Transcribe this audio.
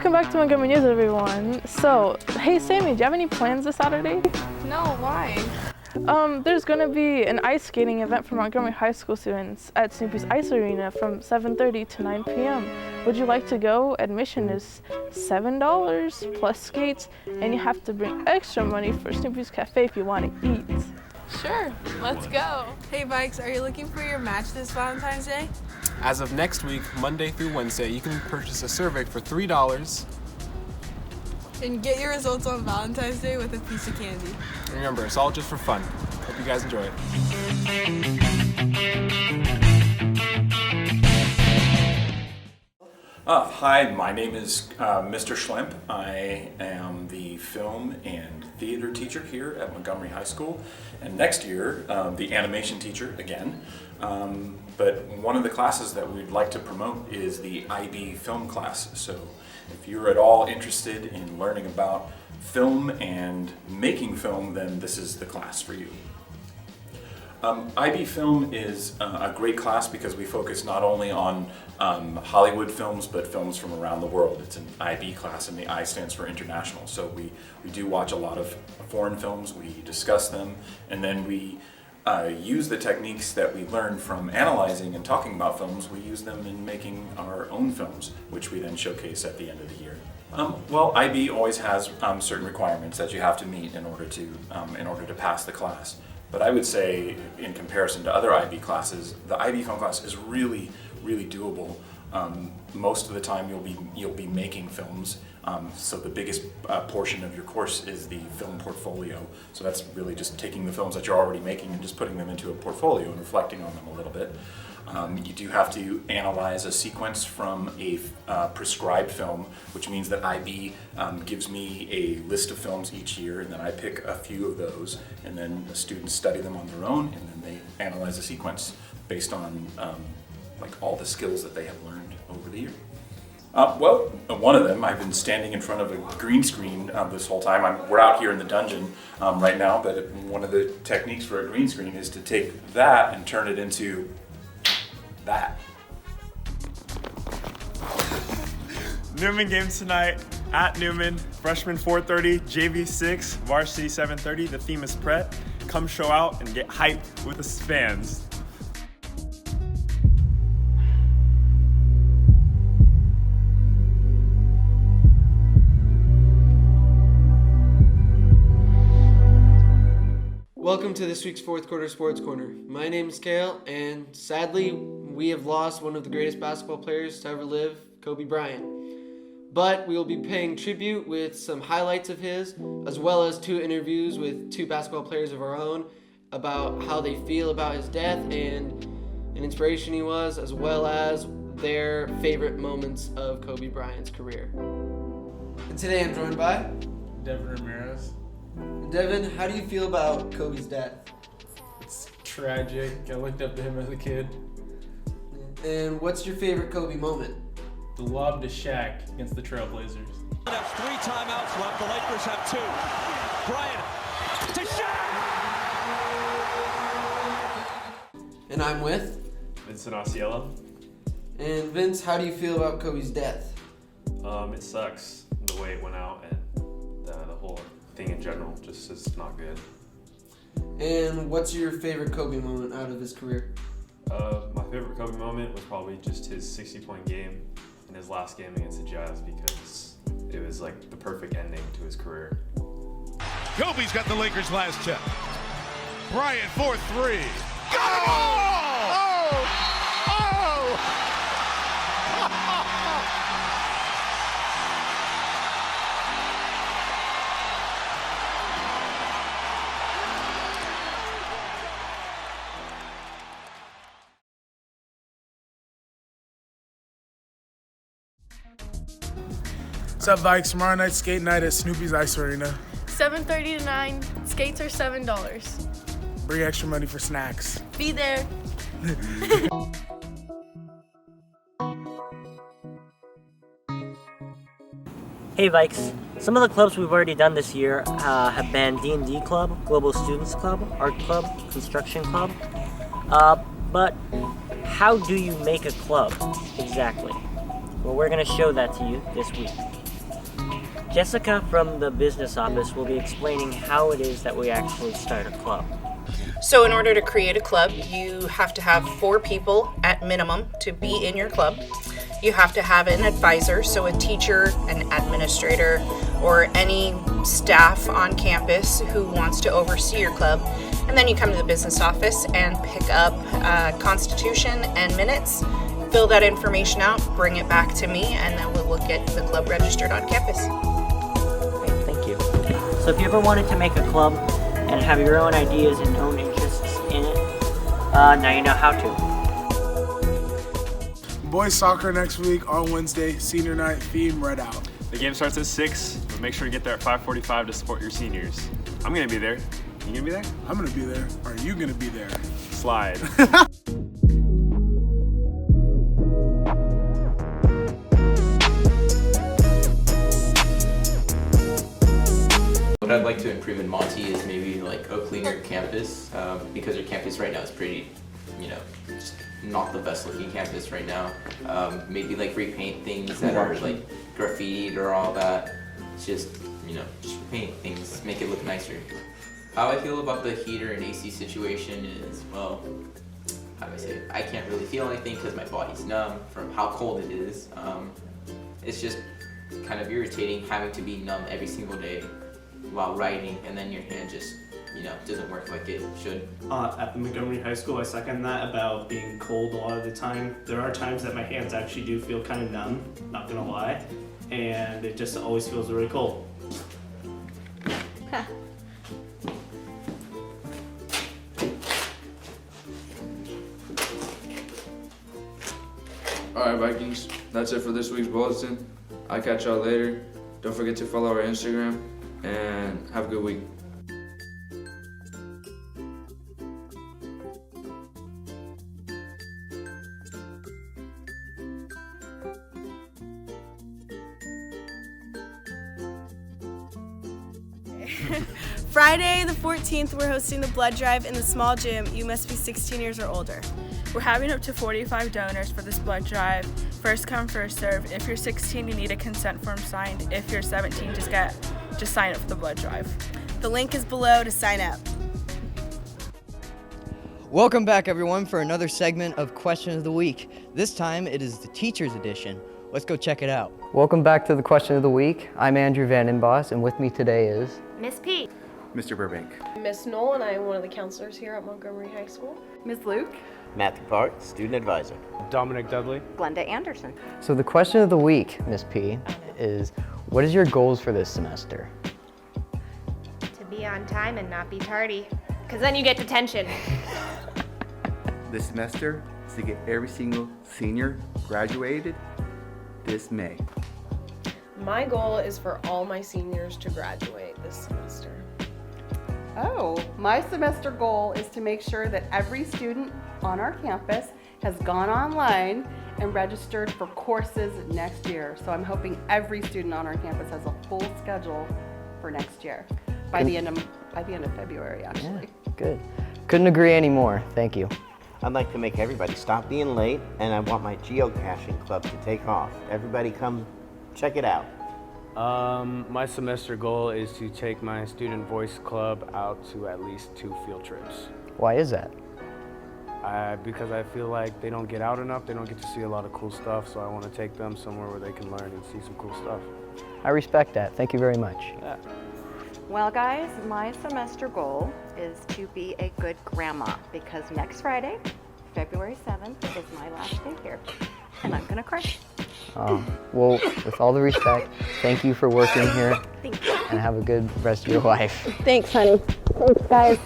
Welcome back to Montgomery News, everyone. So, hey Sammy, do you have any plans this Saturday? No, why? There's gonna be an ice skating event for Montgomery High School students at Snoopy's Ice Arena from 7:30 to 9 p.m. Would you like to go? Admission is $7 plus skates, and you have to bring extra money for Snoopy's Cafe if you want to eat. Sure, let's go. Hey Bikes, are you looking for your match this Valentine's Day? As of next week, Monday through Wednesday, you can purchase a survey for $3. And get your results on Valentine's Day with a piece of candy. Remember, it's all just for fun. Hope you guys enjoy it. Hi, my name is Mr. Schlemp. I am the film and theater teacher here at Montgomery High School, and next year the animation teacher again. But one of the classes that we'd like to promote is the IB film class. So if you're at all interested in learning about film and making film, then this is the class for you. IB Film is a great class because we focus not only on Hollywood films, but films from around the world. It's an IB class, and the I stands for international. So we do watch a lot of foreign films, we discuss them, and then we use the techniques that we learn from analyzing and talking about films. We use them in making our own films, which we then showcase at the end of the year. Well, IB always has certain requirements that you have to meet in order to pass the class. But I would say, in comparison to other IB classes, the IB film class is really doable. Most of the time you'll be making films, so the biggest portion of your course is the film portfolio. So that's really just taking the films that you're already making and just putting them into a portfolio and reflecting on them a little bit. You do have to analyze a sequence from a prescribed film, which means that IB gives me a list of films each year, and then I pick a few of those, and then the students study them on their own, and then they analyze a sequence based on like all the skills that they have learned over the year. Well, one of them, I've been standing in front of a green screen this whole time. We're out here in the dungeon right now, but one of the techniques for a green screen is to take that and turn it into that. Newman games tonight at Newman. Freshman 4:30, JV 6, varsity 7:30. The theme is Pret. Come show out and get hyped with the fans. Welcome to this week's Fourth Quarter Sports Corner. My name is Kale, and sadly, we have lost one of the greatest basketball players to ever live, Kobe Bryant. But we will be paying tribute with some highlights of his, as well as 2 interviews with 2 basketball players of our own about how they feel about his death and an inspiration he was, as well as their favorite moments of Kobe Bryant's career. And today I'm joined by Devin Ramirez. Devin, how do you feel about Kobe's death? It's tragic. I looked up to him as a kid. And what's your favorite Kobe moment? The lob to Shaq against the Trailblazers. That's 3 timeouts left. The Lakers have 2. Bryant to Shaq! And I'm with Vincent Osceola. And Vince, how do you feel about Kobe's death? It sucks the way it went out, and the whole thing in general just is not good. And what's your favorite Kobe moment out of his career? My favorite Kobe moment was probably just his 60-point game in his last game against the Jazz, because it was like the perfect ending to his career. Kobe's got the Lakers' last chip. Bryant for 3. Got it What's up, Vikes? Tomorrow night skate night at Snoopy's Ice Arena. 7:30 to 9. Skates are $7. Bring extra money for snacks. Be there. Hey Vikes, some of the clubs we've already done this year have been D&D Club, Global Students Club, Art Club, Construction Club. But how do you make a club exactly? Well, we're going to show that to you this week. Jessica from the business office will be explaining how it is that we actually start a club. So in order to create a club, you have to have 4 people at minimum to be in your club. You have to have an advisor, so a teacher, an administrator, or any staff on campus who wants to oversee your club. And then you come to the business office and pick up constitution and minutes, fill that information out, bring it back to me, and then we'll get the club registered on campus. Great, thank you. So if you ever wanted to make a club and have your own ideas and own interests in it, now you know how to. Boys soccer next week on Wednesday, senior night, theme Red Out. The game starts at 6, but make sure to get there at 5:45 to support your seniors. I'm gonna be there. You gonna be there? I'm gonna be there. Are you gonna be there? Slide. What I'd like to improve in Monty is maybe like a cleaner campus, because our campus right now is pretty, just not the best looking campus right now. Maybe like repaint things that are like graffitied or all that. Just repaint things, make it look nicer. How I feel about the heater and AC situation is, well, how do I say it? I can't really feel anything because my body's numb from how cold it is. It's just kind of irritating having to be numb every single day while writing, and then your hand just, doesn't work like it should. At the Montgomery High School, I second that about being cold a lot of the time. There are times that my hands actually do feel kind of numb, not gonna lie, and it just always feels really cold. Alright Vikings, that's it for this week's Bulletin. I'll catch y'all later. Don't forget to follow our Instagram, and have a good week. Friday the 14th, we're hosting the blood drive in the small gym. You must be 16 years or older. We're having up to 45 donors for this blood drive. First come, first serve. If you're 16, you need a consent form signed. If you're 17, just sign up for the blood drive. The link is below to sign up. Welcome back, everyone, for another segment of Question of the Week. This time, it is the Teacher's Edition. Let's go check it out. Welcome back to the Question of the Week. I'm Andrew Vandenbos, and with me today is Miss P. Mr. Burbank. Miss Knoll, and I am one of the counselors here at Montgomery High School. Ms. Luke. Matthew Park, student advisor. Dominic Dudley. Glenda Anderson. So the question of the week, Miss P, is what is your goals for this semester? To be on time and not be tardy, because then you get detention. This semester is to get every single senior graduated this May. My goal is for all my seniors to graduate this semester. Oh, my semester goal is to make sure that every student on our campus has gone online and registered for courses next year. So I'm hoping every student on our campus has a full schedule for next year by the end of February, actually. Yeah, good. Couldn't agree anymore. Thank you. I'd like to make everybody stop being late, and I want my geocaching club to take off. Everybody come check it out. My semester goal is to take my student voice club out to at least 2 field trips. Why is that? Because I feel like they don't get out enough, they don't get to see a lot of cool stuff, so I want to take them somewhere where they can learn and see some cool stuff. I respect that. Thank you very much. Yeah. Well, guys, my semester goal is to be a good grandma, because next Friday, February 7th, is my last day here, and I'm gonna cry. Well, with all the respect, thank you for working here. Thank you. And have a good rest of your life. Thanks, honey. Thanks, guys.